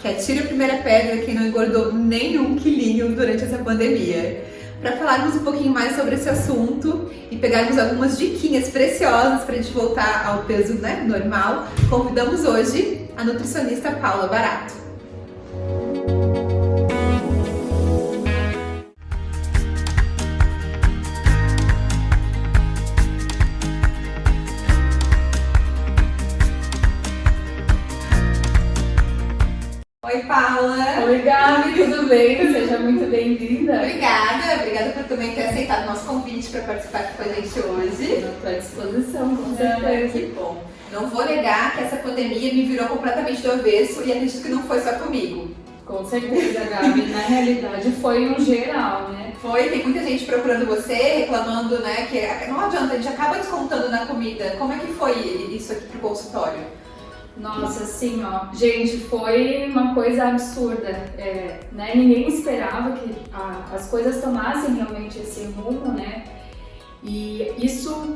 que atira a primeira pedra quem não engordou nenhum quilinho durante essa pandemia. Para falarmos um pouquinho mais sobre esse assunto e pegarmos algumas diquinhas preciosas para a gente voltar ao peso, né, normal, convidamos hoje a nutricionista Paula Barato. Oi, Paula! Oi, Gabi, tudo bem? Seja muito bem-vinda. Obrigada por também ter aceitado o nosso convite para participar aqui com a gente hoje. Estou à disposição, com certeza. Que bom! Não vou negar que essa pandemia me virou completamente do avesso e acredito que não foi só comigo. Com certeza, Gabi. Na realidade, foi um geral, né? Tem muita gente procurando você, reclamando, né, que não adianta, a gente acaba descontando na comida. Como é que foi isso aqui pro consultório? Nossa, assim, ó, gente, foi uma coisa absurda, né? Ninguém esperava que as coisas tomassem realmente esse rumo, né? E isso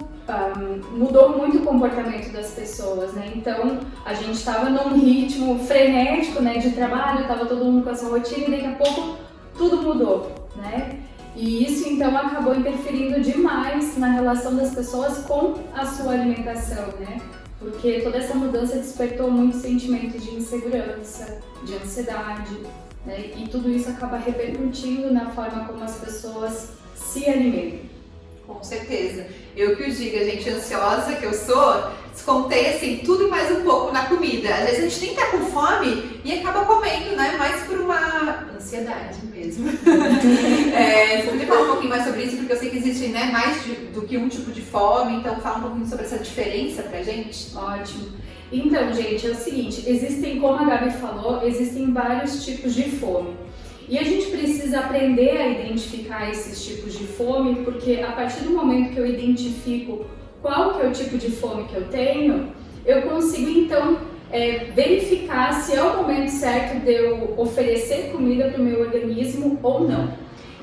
mudou muito o comportamento das pessoas, né? Então, a gente estava num ritmo frenético, né, de trabalho, estava todo mundo com essa rotina e daqui a pouco tudo mudou, né? E isso, então, acabou interferindo demais na relação das pessoas com a sua alimentação, né? Porque toda essa mudança despertou muitos sentimentos de insegurança, de ansiedade, né? E tudo isso acaba repercutindo na forma como as pessoas se alimentam. Com certeza. Eu que o diga, gente, ansiosa que eu sou, descontei assim tudo e mais um pouco na comida. Às vezes a gente nem tá com fome e acaba comendo, né? Mais por uma ansiedade mesmo. Você poderia falar um pouquinho mais sobre isso, porque eu sei que existe, né, mais do que um tipo de fome, então fala um pouquinho sobre essa diferença pra gente. Ótimo. Então, gente, é o seguinte, como a Gabi falou, existem vários tipos de fome. E a gente precisa aprender a identificar esses tipos de fome, porque a partir do momento que eu identifico qual que é o tipo de fome que eu tenho, eu consigo então verificar se é o momento certo de eu oferecer comida para o meu organismo ou não.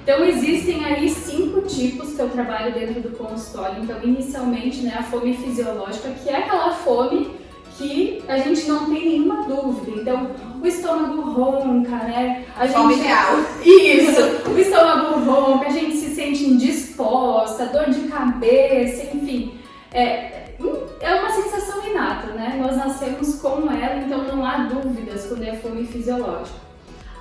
Então existem aí 5 tipos que eu trabalho dentro do consultório. Então inicialmente, né, a fome fisiológica, que é aquela fome que a gente não tem nenhuma dúvida. Então, o estômago ronca, né? Fome real. Isso! O estômago ronca, a gente se sente indisposta, dor de cabeça, enfim. É uma sensação inata, né? Nós nascemos com ela, então não há dúvidas quando é fome fisiológica.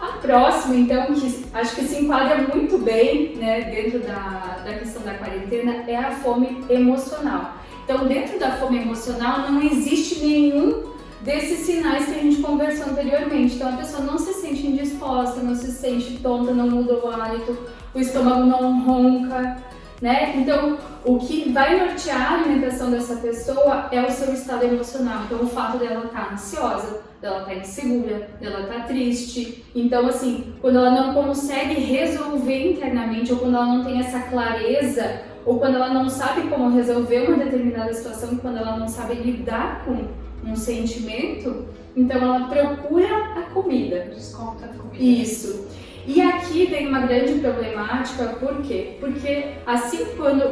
A próxima, então, que acho que se enquadra muito bem, né, dentro da questão da quarentena, é a fome emocional. Então, dentro da fome emocional não existe nenhum desses sinais que a gente conversou anteriormente. Então, a pessoa não se sente indisposta, não se sente tonta, não muda o hálito, o estômago não ronca, né? Então, o que vai nortear a alimentação dessa pessoa é o seu estado emocional. Então, o fato dela estar ansiosa, dela estar insegura, dela estar triste. Então, assim, quando ela não consegue resolver internamente ou quando ela não tem essa clareza ou quando ela não sabe como resolver uma determinada situação, quando ela não sabe lidar com um sentimento, então ela procura a comida. Desconta a comida. Isso. E aqui tem uma grande problemática, por quê? Porque assim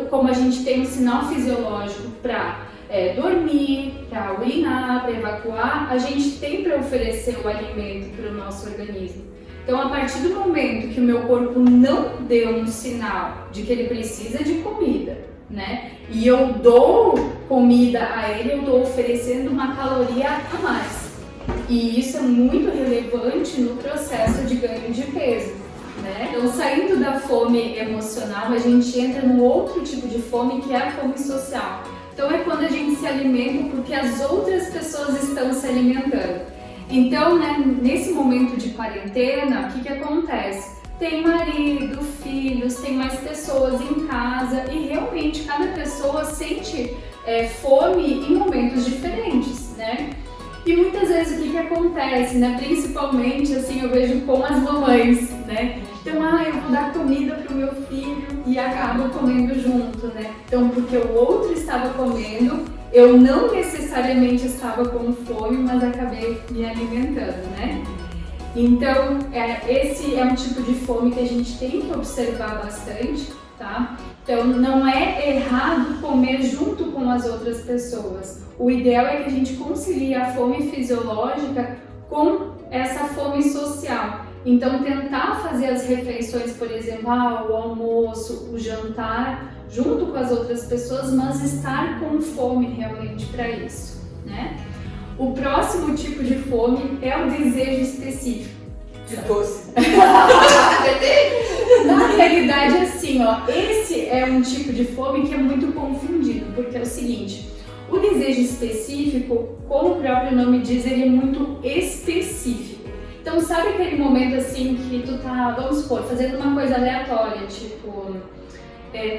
como a gente tem um sinal fisiológico para dormir, para urinar, para evacuar, a gente tem para oferecer o alimento para o nosso organismo. Então, a partir do momento que o meu corpo não deu um sinal de que ele precisa de comida, né? E eu dou comida a ele, eu estou oferecendo uma caloria a mais. E isso é muito relevante no processo de ganho de peso, né? Então, saindo da fome emocional, a gente entra num outro tipo de fome, que é a fome social. Então, é quando a gente se alimenta porque as outras pessoas estão se alimentando. Então, né, nesse momento de quarentena, o que acontece? Tem marido, filhos, tem mais pessoas em casa e realmente cada pessoa sente fome em momentos diferentes, né? E muitas vezes o que acontece, né? Principalmente, assim, eu vejo com as mamães, né? Então, eu vou dar comida pro meu filho e acabo comendo junto, né? Então, porque o outro estava comendo, eu não necessariamente estava com fome, mas acabei me alimentando, né? Então, esse é um tipo de fome que a gente tem que observar bastante, tá? Então, não é errado comer junto com as outras pessoas. O ideal é que a gente concilie a fome fisiológica com essa fome social. Então, tentar fazer as refeições, por exemplo, o almoço, o jantar, junto com as outras pessoas, mas estar com fome realmente para isso, né? O próximo tipo de fome é o desejo específico. De doce. Na realidade, assim, esse é um tipo de fome que é muito confundido, porque é o seguinte, o desejo específico, como o próprio nome diz, ele é muito específico. Então, sabe aquele momento assim que tu tá, vamos supor, fazendo uma coisa aleatória, tipo,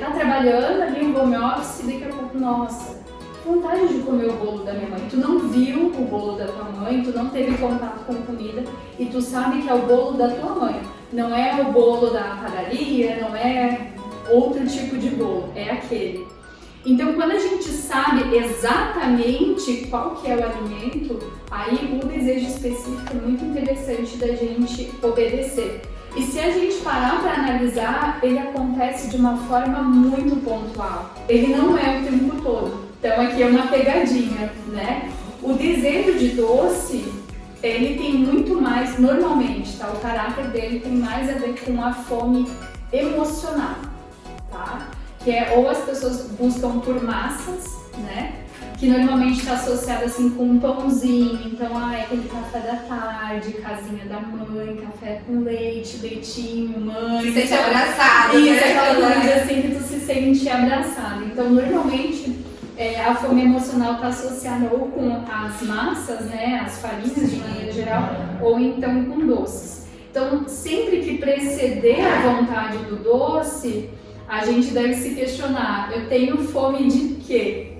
tá trabalhando ali no home office e daqui a pouco, nossa, vontade de comer o bolo da minha mãe. Tu não viu o bolo da tua mãe, tu não teve contato com comida e tu sabe que é o bolo da tua mãe. Não é o bolo da padaria, não é outro tipo de bolo, é aquele. Então, quando a gente sabe exatamente qual que é o alimento, aí o desejo específico é muito interessante da gente obedecer. E se a gente parar para analisar, ele acontece de uma forma muito pontual. Ele não é o tempo todo. Então, aqui é uma pegadinha, né? O desejo de doce, ele tem muito mais, normalmente, tá? O caráter dele tem mais a ver com a fome emocional, tá? Que é ou as pessoas buscam por massas, né? Que normalmente está associado assim com um pãozinho, então aquele café da tarde, casinha da mãe, café com leite, leitinho, mãe. Se sente abraçada. Isso, né? aquela coisa assim que tu se sente abraçado. Então, normalmente a fome emocional está associada ou com as massas, né? As farinhas de maneira geral, ou então com doces. Então, sempre que preceder a vontade do doce, a gente deve se questionar, eu tenho fome de quê?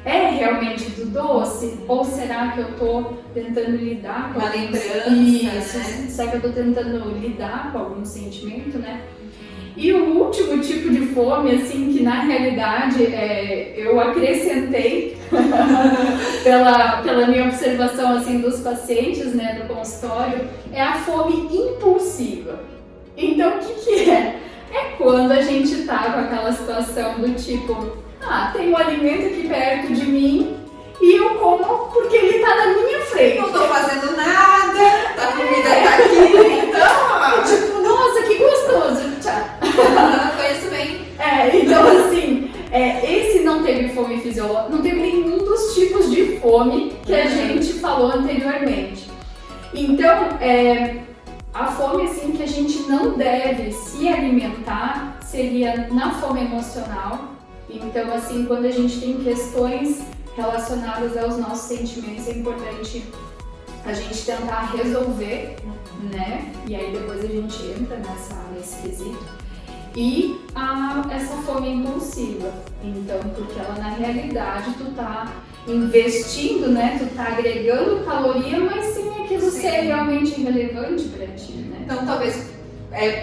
É realmente do doce? Ou será que eu estou tentando lidar com uma lembrança? Isso, né? será que eu estou tentando lidar com algum sentimento, né? E o último tipo de fome, assim, que na realidade eu acrescentei pela minha observação, assim, dos pacientes, né, do consultório, é a fome impulsiva. Então, o que é? É quando a gente tá com aquela situação do tipo, tem um alimento aqui perto de mim e eu como porque ele tá na minha frente. Não tô fazendo nada, a comida tá aqui, então... Tipo, nossa, que gostoso, tchau. Conheço bem. Então assim, esse não teve fome fisiológica, não teve nenhum dos tipos de fome que a gente falou anteriormente. Então, a fome assim que a gente não deve se alimentar seria na fome emocional. Então, assim, quando a gente tem questões relacionadas aos nossos sentimentos, é importante a gente tentar resolver, né? E aí depois a gente entra nesse quesito. E essa fome impulsiva. Então, porque ela na realidade tu tá investindo, né? Tu tá agregando caloria, mas sem aquilo ser realmente relevante pra ti, né? Então, talvez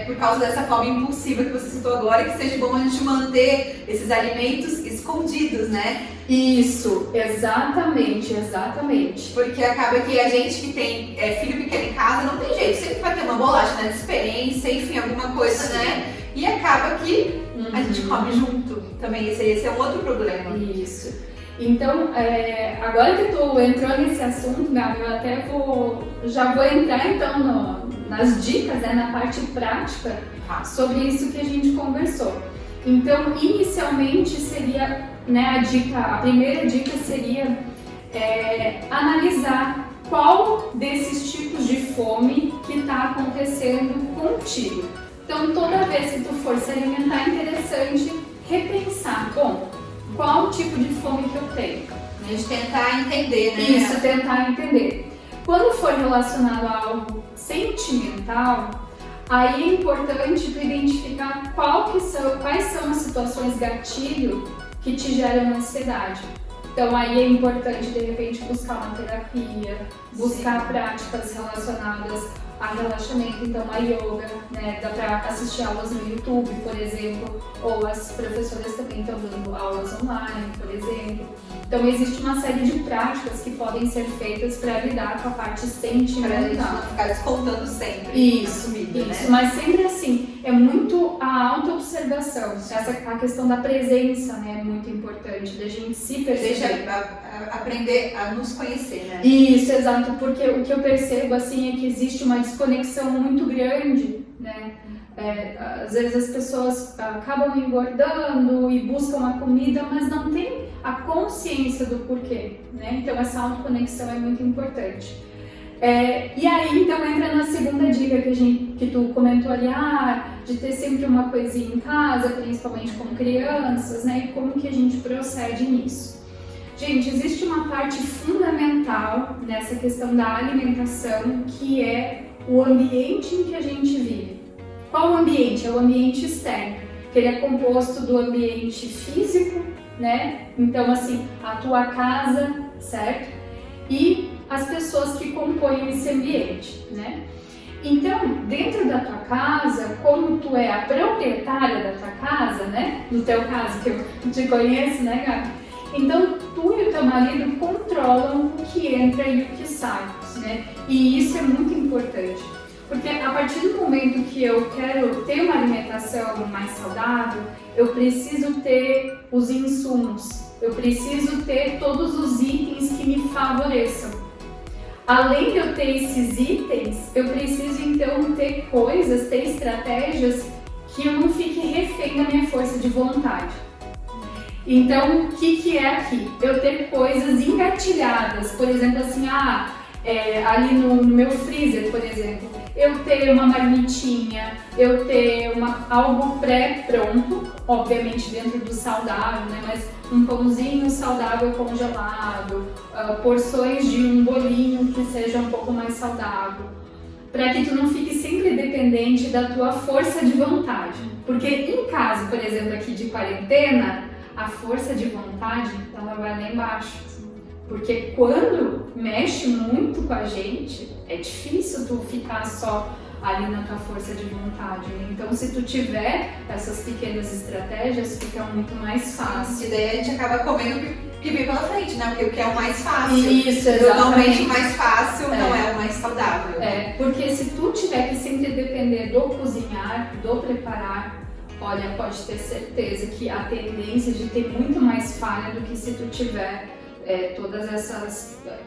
por causa dessa fome impulsiva que você citou agora, que seja bom a gente manter esses alimentos escondidos, né? Isso, exatamente. Porque acaba que a gente que tem filho pequeno em casa não tem jeito, sempre vai ter uma bolacha na dispensa, enfim, alguma coisa, né? E acaba que a gente come junto também, esse é um outro problema. Isso. Então, agora que tu entrou nesse assunto, Gabi, eu até já vou entrar então nas dicas, na parte prática sobre isso que a gente conversou. Então, inicialmente seria, né, a primeira dica seria analisar qual desses tipos de fome que está acontecendo contigo. Então, toda vez que tu for se alimentar, é interessante repensar, qual tipo de fome que eu tenho? A gente tentar entender, né? Isso, tentar entender. Quando for relacionado a algo sentimental, aí é importante tu identificar quais são as situações gatilho que te geram ansiedade. Então aí é importante de repente buscar uma terapia, buscar práticas relacionadas a relaxamento, então a yoga, né? Dá para assistir aulas no YouTube, por exemplo, ou as professoras também estão dando aulas online, por exemplo. Então existe uma série de práticas que podem ser feitas para lidar com a parte sentimental. Pra gente não ficar descontando sempre Isso, a comida, isso, né? mas sempre assim, é muito a autoobservação, a questão da presença, né, é muito importante, da gente se perceber. Deixa aprender a nos conhecer, né? Isso, exato, porque o que eu percebo assim é que existe uma desconexão muito grande, né? Às vezes as pessoas acabam engordando e buscam a comida, mas não tem a consciência do porquê, né? Então essa autoconexão é muito importante. E aí então entra na segunda dica que tu comentou ali, de ter sempre uma coisinha em casa, principalmente com crianças, né? E como que a gente procede nisso? Gente, existe uma parte fundamental nessa questão da alimentação, que é o ambiente em que a gente vive. Qual o ambiente? É o ambiente externo, que ele é composto do ambiente físico, né? Então, assim, a tua casa, certo? E as pessoas que compõem esse ambiente, né? Então, dentro da tua casa, como tu é a proprietária da tua casa, né? No teu caso, que eu te conheço, né, Gabi? Então, tu e o teu marido controlam o que entra e o que sai, né? E isso é muito importante, porque a partir do momento que eu quero ter uma alimentação mais saudável, eu preciso ter os insumos, eu preciso ter todos os itens que me favoreçam. Além de eu ter esses itens, eu preciso então ter coisas, ter estratégias que eu não fique refém da minha força de vontade. Então, o que é aqui? Eu ter coisas engatilhadas, por exemplo, assim, ali no meu freezer, por exemplo, eu ter uma marmitinha, eu ter algo pré-pronto, obviamente dentro do saudável, né? Mas um pãozinho saudável congelado, porções de um bolinho que seja um pouco mais saudável, para que tu não fique sempre dependente da tua força de vontade. Porque em caso, por exemplo, aqui de quarentena, a força de vontade, ela vai lá embaixo. Porque quando mexe muito com a gente, é difícil tu ficar só ali na tua força de vontade, né? Então, se tu tiver essas pequenas estratégias, fica muito mais fácil. E daí a gente acaba comendo o que vem pela frente, né? Porque o que é o mais fácil. Isso, exatamente. Normalmente o mais fácil não é o mais saudável. Porque se tu tiver que sempre depender do cozinhar, do preparar, olha, pode ter certeza que a tendência de ter muito mais falha do que se tu tiver todas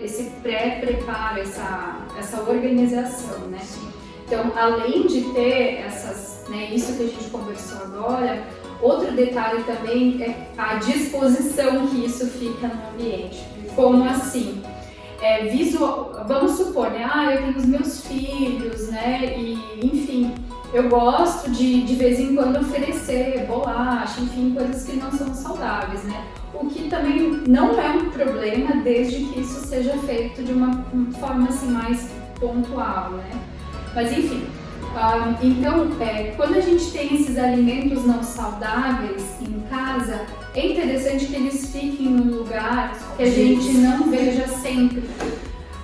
esse pré-preparo, essa organização, né? Então, além de ter isso que a gente conversou agora, outro detalhe também é a disposição que isso fica no ambiente. Como assim? Vamos supor, né? Eu tenho os meus filhos, né? E, enfim, eu gosto de vez em quando oferecer bolacha, enfim, coisas que não são saudáveis, né? O que também não é um problema, desde que isso seja feito de uma forma assim mais pontual, né? Mas enfim, então quando a gente tem esses alimentos não saudáveis em casa, é interessante que eles fiquem num lugar que a gente não veja sempre,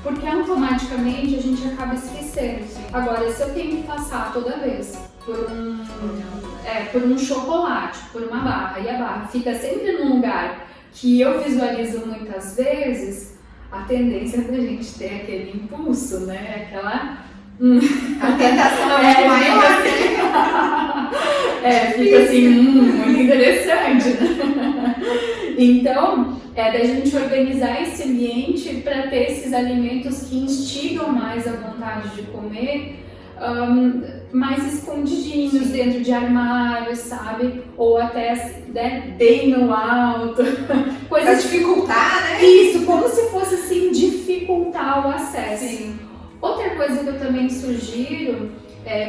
porque automaticamente a gente acaba esquecendo. Agora, se eu tenho que passar toda vez por um chocolate, por uma barra, e a barra fica sempre num lugar que eu visualizo muitas vezes, a tendência da gente ter aquele impulso, né? A tentação é maior. Fica assim, muito interessante, né? Então, da gente organizar esse ambiente para ter esses alimentos que instigam mais a vontade de comer, mais escondidinhos dentro de armários, sabe? Ou até bem no alto. Pra dificultar, né? Isso, como se fosse assim, dificultar o acesso. Sim. Outra coisa que eu também sugiro,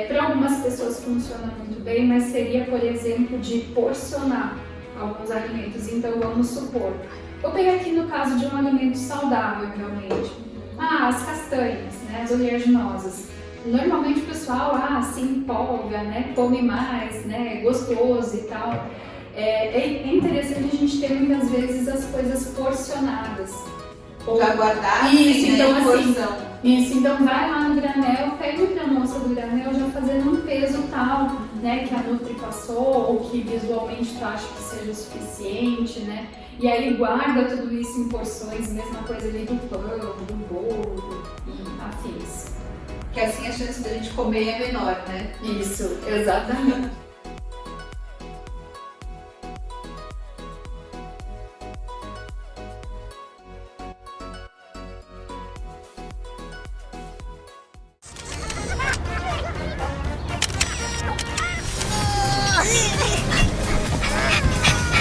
para algumas pessoas funciona muito bem, mas seria, por exemplo, de porcionar alguns alimentos. Então, vamos supor, vou pegar aqui no caso de um alimento saudável, realmente. As castanhas, né, as oleaginosas. Normalmente o pessoal se empolga, né, come mais, né, é gostoso e tal. É interessante a gente ter muitas vezes as coisas porcionadas. Já guardar, isso, né, então assim, isso, então vai lá no granel, pede para né, que a Nutri passou ou que visualmente tu acha que seja o suficiente, né? E aí guarda tudo isso em porções, mesma coisa ali do pão, do bolo e afins. Que assim a chance da gente comer é menor, né? Isso, exatamente.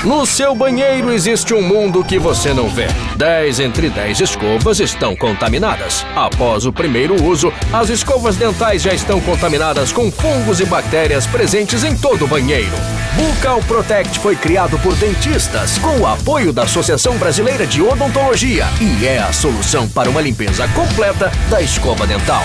No seu banheiro existe um mundo que você não vê. 10 entre 10 escovas estão contaminadas. Após o primeiro uso, as escovas dentais já estão contaminadas com fungos e bactérias presentes em todo o banheiro. Bucal Protect foi criado por dentistas com o apoio da Associação Brasileira de Odontologia e é a solução para uma limpeza completa da escova dental.